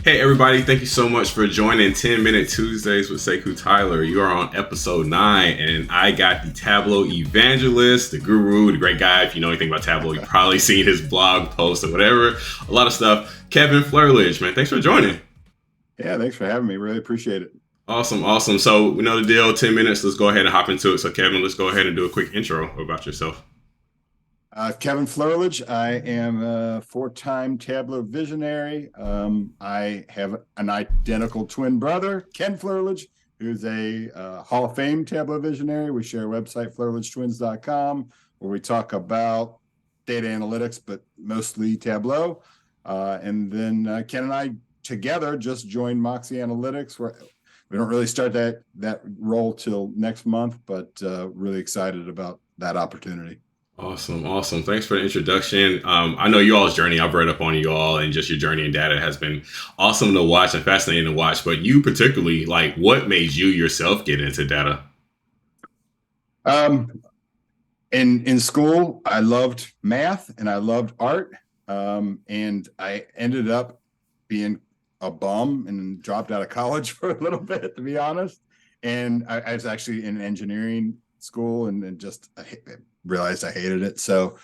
Hey everybody, thank you so much for joining 10 Minute Tuesdays with Sekou Tyler. You are on episode 9 and I got the Tableau Evangelist, the guru, the great guy. If you know anything about Tableau, you've probably seen his blog post or whatever. A lot of stuff. Kevin Flerage, man, thanks for joining. Yeah, thanks for having me. Really appreciate it. Awesome. So we know the deal, 10 minutes. Let's go ahead and hop into it. So Kevin, let's go ahead and do a quick intro about yourself. Kevin Flerage. I am a four-time Tableau visionary. I have an identical twin brother, Ken Flerage, who's a Hall of Fame Tableau visionary. We share a website, fleragetwins.com, where we talk about data analytics, but mostly Tableau. And then Ken and I together just joined Moxy Analytics, where we don't really start that role till next month, but really excited about that opportunity. Awesome. Thanks for the introduction. I know you all's journey. I've read up on you all, and just your journey in data has been awesome to watch and fascinating to watch. But you particularly, like, what made you yourself get into data? In school, I loved math and I loved art, and I ended up being a bum and dropped out of college for a little bit, to be honest. And I was actually in engineering school and just realized I hated it. So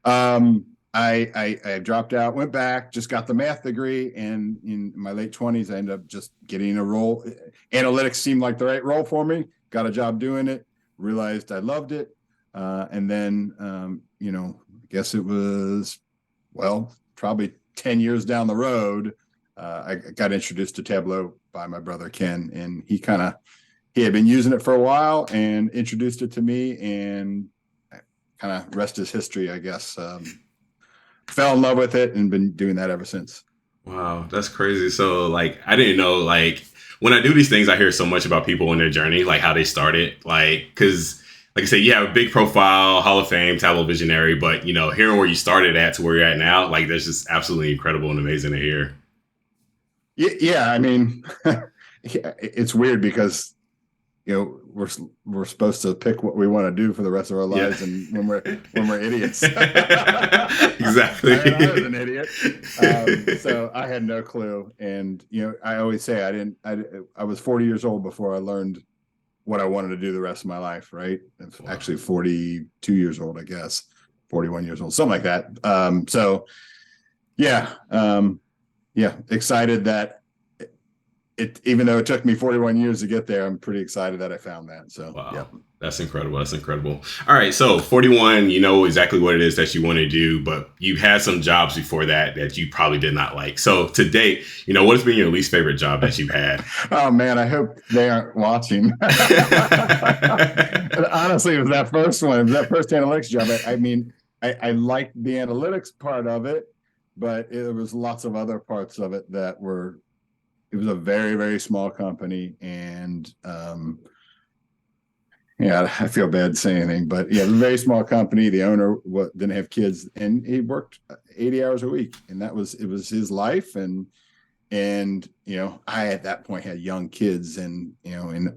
I dropped out, went back, just got the math degree, and in my late 20s, I ended up just getting a role. Analytics seemed like the right role for me. Got a job doing it, realized I loved it. And then, I guess it was, probably 10 years down the road, I got introduced to Tableau by my brother, Ken, and he had been using it for a while and introduced it to me, and kind of rest is history, I guess. Fell in love with it and been doing that ever since. Wow, that's crazy. So, like, I didn't know, like, when I do these things, I hear so much about people in their journey, like how they started, like, because like I said, you have a big profile, Hall of Fame, Tableau visionary, but, hearing where you started at to where you're at now, like, that's just absolutely incredible and amazing to hear. Yeah, I mean, it's weird because we're supposed to pick what we want to do for the rest of our lives, and when we're idiots. Exactly. I was an idiot, so I had no clue. And I always say I was 40 years old before I learned what I wanted to do the rest of my life. Right? Wow. Actually 42 years old, I guess, 41 years old, something like that. So yeah, excited that. Even though it took me 41 years to get there, I'm pretty excited that I found that. So, wow. Yeah. That's incredible. All right. So 41, you know exactly what it is that you want to do, but you've had some jobs before that you probably did not like. So to date, what has been your least favorite job that you've had? Oh man, I hope they aren't watching. Honestly, it was that first one, that first analytics job. I liked the analytics part of it, but there was lots of other parts of it that were. It was a very, very small company, and I feel bad saying anything, but it was a very small company. The owner didn't have kids, and he worked 80 hours a week, and it was his life. And I at that point had young kids, and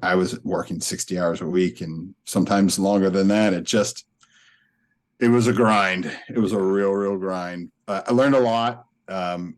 I was working 60 hours a week, and sometimes longer than that. It was a grind. It was a real grind. I learned a lot. And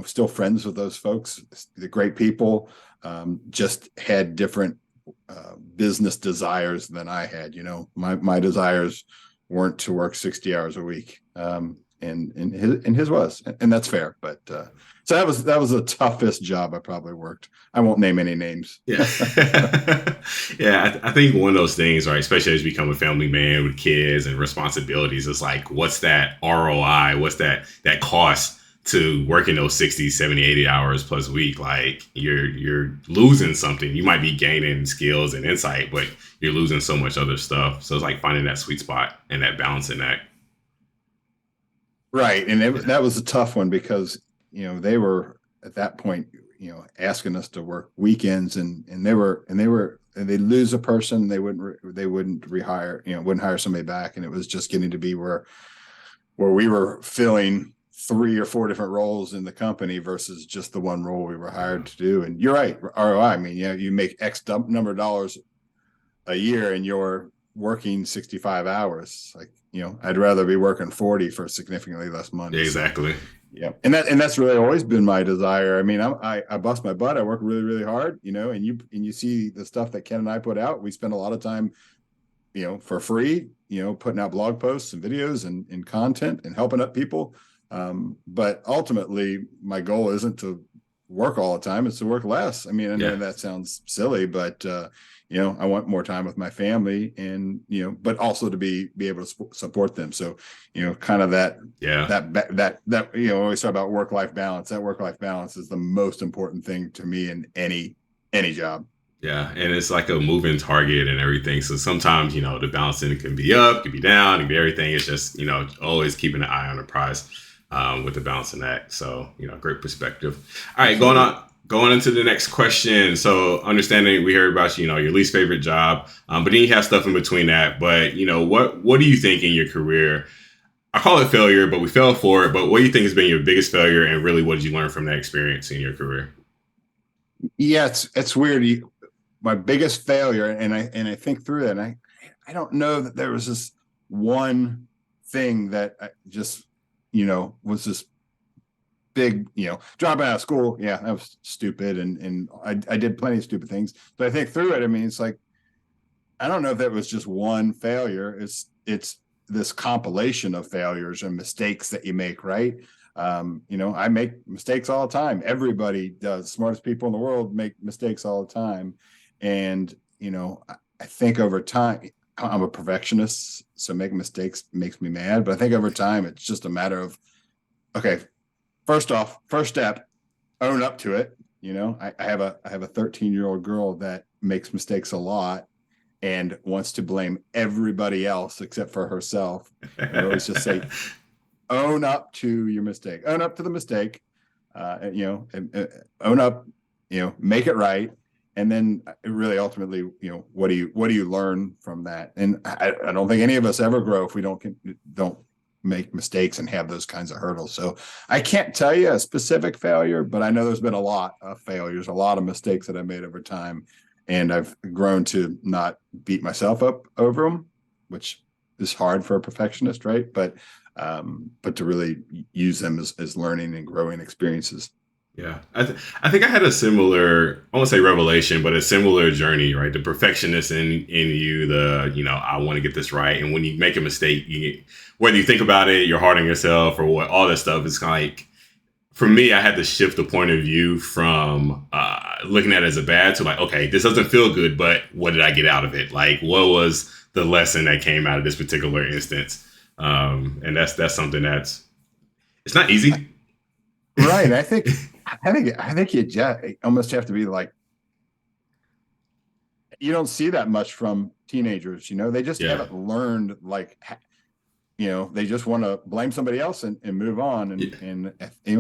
still friends with those folks. The great people, just had different business desires than I had. My desires weren't to work 60 hours a week, and his was, and that's fair. But so that was the toughest job I probably worked. I won't name any names. Yeah. Yeah, I think one of those things, right, especially as you become a family man with kids and responsibilities, it's like, what's that ROI? What's that cost to working those 60, 70, 80 hours plus a week? Like, you're losing something. You might be gaining skills and insight, but you're losing so much other stuff. So it's like finding that sweet spot and that balancing act. Right. And that was a tough one because, they were at that point, asking us to work weekends, and they'd lose a person. They wouldn't rehire, wouldn't hire somebody back. And it was just getting to be where we were filling 3 or 4 different roles in the company versus just the one role we were hired to do. And you're right, ROI. I mean, you make X number of dollars a year and you're working 65 hours. Like, I'd rather be working 40 for significantly less money. Exactly. Yeah, and that's really always been my desire. I mean, I bust my butt. I work really, really hard, and you see the stuff that Ken and I put out. We spend a lot of time, for free, putting out blog posts and videos and content and helping up people. But ultimately, my goal isn't to work all the time; it's to work less. I mean, I know Yeah. that sounds silly, but I want more time with my family, and but also to be able to support them. So, kind of Yeah. always talk about work-life balance. That work-life balance is the most important thing to me in any job. Yeah, and it's like a moving target and everything. So sometimes, the balancing can be up, can be down, can be everything. It's just, always keeping an eye on the prize with the balancing act. So, great perspective. All right, Absolutely. going into the next question. So understanding we heard about, your least favorite job, but then you have stuff in between that. But, what do you think in your career? I call it failure, but we fell for it. But what do you think has been your biggest failure, and really what did you learn from that experience in your career? Yeah, it's weird. My biggest failure, and I think through that, and I don't know that there was this one thing that I just was this big, dropping out of school. Yeah, that was stupid, and I did plenty of stupid things. But I think through it, I mean, it's like I don't know if that was just one failure. It's this compilation of failures and mistakes that you make, right? I make mistakes all the time. Everybody does. Smartest people in the world make mistakes all the time. And, I think over time, I'm a perfectionist, so making mistakes makes me mad. But I think over time, it's just a matter of, okay, first step, own up to it. I have a 13-year-old girl that makes mistakes a lot and wants to blame everybody else except for herself. And I always just say, own up to your mistake, own up to the mistake, own up, make it right. And then really ultimately, what do you learn from that? And I don't think any of us ever grow if we don't make mistakes and have those kinds of hurdles. So I can't tell you a specific failure, but I know there's been a lot of failures, a lot of mistakes that I made over time. And I've grown to not beat myself up over them, which is hard for a perfectionist, right? But to really use them as learning and growing experiences. Yeah, I think I had a similar, I won't say revelation, but a similar journey, right? The perfectionist in you, I want to get this right, and when you make a mistake, whether you think about it, you're hard on yourself or what, all that stuff. It's kind of like, for me, I had to shift the point of view from looking at it as a bad to like, okay, this doesn't feel good, but what did I get out of it? Like, what was the lesson that came out of this particular instance? And that's something that's it's not easy. Right. I think you just almost have to be like, you don't see that much from teenagers. They just Yeah. haven't learned, like, they just want to blame somebody else and move on. Yeah. And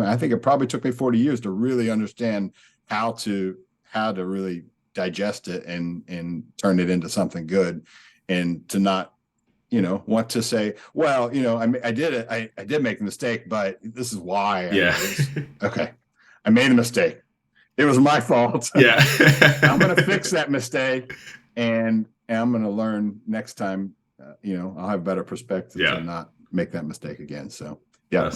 I think it probably took me 40 years to really understand how to really digest it and turn it into something good, and to not want to say, well, I did it. I did make a mistake, but this is why. Yeah. Okay. I made a mistake. It was my fault. Yeah. I'm going to fix that mistake, and I'm going to learn next time. I'll have better perspective to Yeah. not make that mistake again. So, yeah.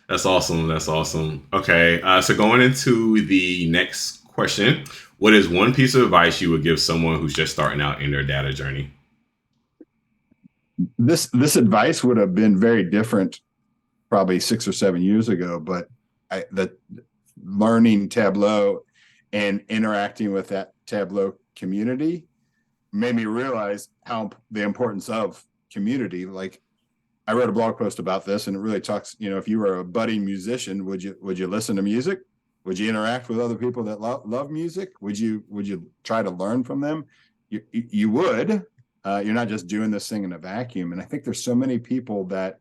That's awesome. That's awesome. Okay. So going into the next question, what is one piece of advice you would give someone who's just starting out in their data journey? This advice would have been very different probably 6 or 7 years ago, but the learning Tableau and interacting with that Tableau community made me realize how the importance of community. Like, I wrote a blog post about this, and it really talks, if you were a budding musician, would you listen to music? Would you interact with other people that love music? Would you try to learn from them? You would. You're not just doing this thing in a vacuum. And I think there's so many people that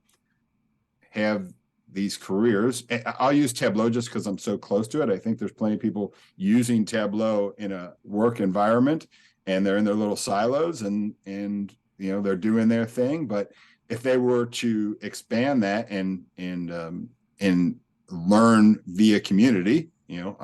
have these careers. I'll use Tableau just because I'm so close to it. I think there's plenty of people using Tableau in a work environment, and they're in their little silos, and they're doing their thing. But if they were to expand that and learn via community,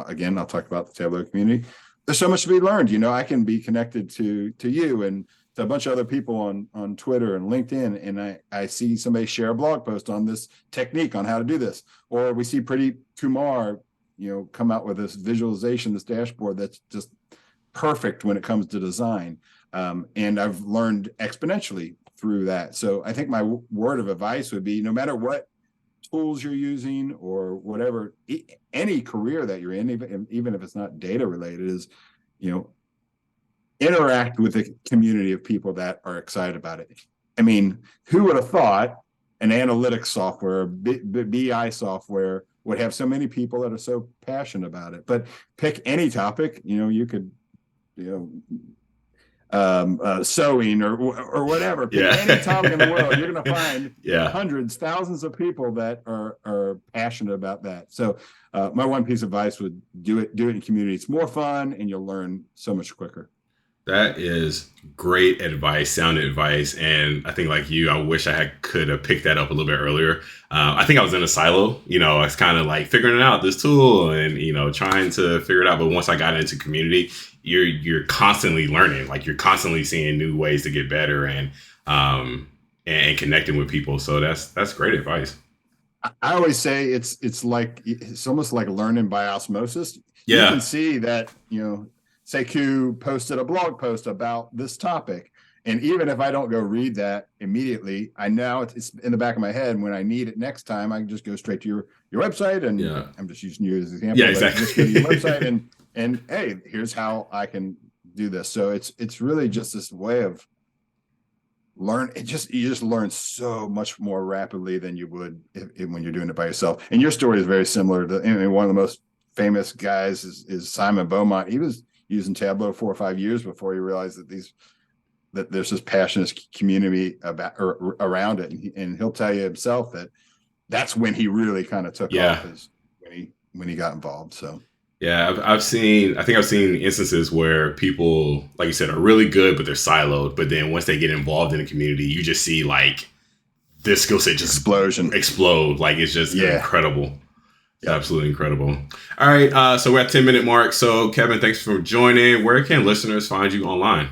again, I'll talk about the Tableau community. There's so much to be learned. I can be connected to you and to a bunch of other people on Twitter and LinkedIn, and I see somebody share a blog post on this technique on how to do this, or we see Pretty Kumar, come out with this visualization, this dashboard that's just perfect when it comes to design. And I've learned exponentially through that. So I think my word of advice would be, no matter what tools you're using or whatever, any career that you're in, even if it's not data related, is, interact with a community of people that are excited about it. I mean, who would have thought an analytics software, BI software would have so many people that are so passionate about it? But pick any topic, you could, sewing or whatever. Pick any topic in the world, you're going to find hundreds, thousands of people that are passionate about that. So my one piece of advice would do it in community. It's more fun, and you'll learn so much quicker. That is great advice, sound advice. And I think, like you, I wish I could have picked that up a little bit earlier. I think I was in a silo, I was kind of like figuring out this tool and, trying to figure it out. But once I got into community, you're constantly learning, like you're constantly seeing new ways to get better and connecting with people. So that's great advice. I always say it's almost like learning by osmosis. Yeah. You can see that, Sekou posted a blog post about this topic. And even if I don't go read that immediately, I know it's in the back of my head. And when I need it next time, I can just go straight to your website. And I'm just using you as an example. Yeah, exactly. Just go to your website and hey, here's how I can do this. So it's really just this way of learn. You just learn so much more rapidly than you would when you're doing it by yourself. And your story is very similar to one of the most famous guys is Simon Beaumont. He was using Tableau 4 or 5 years before he realized that there's this passionate community around it, and he'll tell you himself that's when he really kind of took off, is when he got involved. So yeah, I've seen instances where people, like you said, are really good, but they're siloed. But then once they get involved in the community, you just see like this skill set just explode. Like it's just incredible. It's absolutely incredible. All right. So we're at 10-minute mark. So Kevin, thanks for joining. Where can listeners find you online?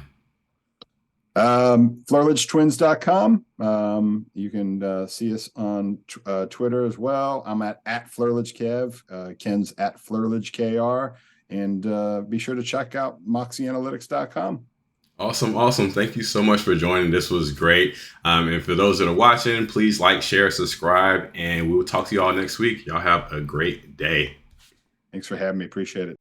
FlerageTwins.com. You can see us on Twitter as well. I'm at FlerageKev. Ken's at FlerageKR. And be sure to check out MoxyAnalytics.com. Awesome. Thank you so much for joining. This was great. And for those that are watching, please like, share, subscribe, and we will talk to you all next week. Y'all have a great day. Thanks for having me. Appreciate it.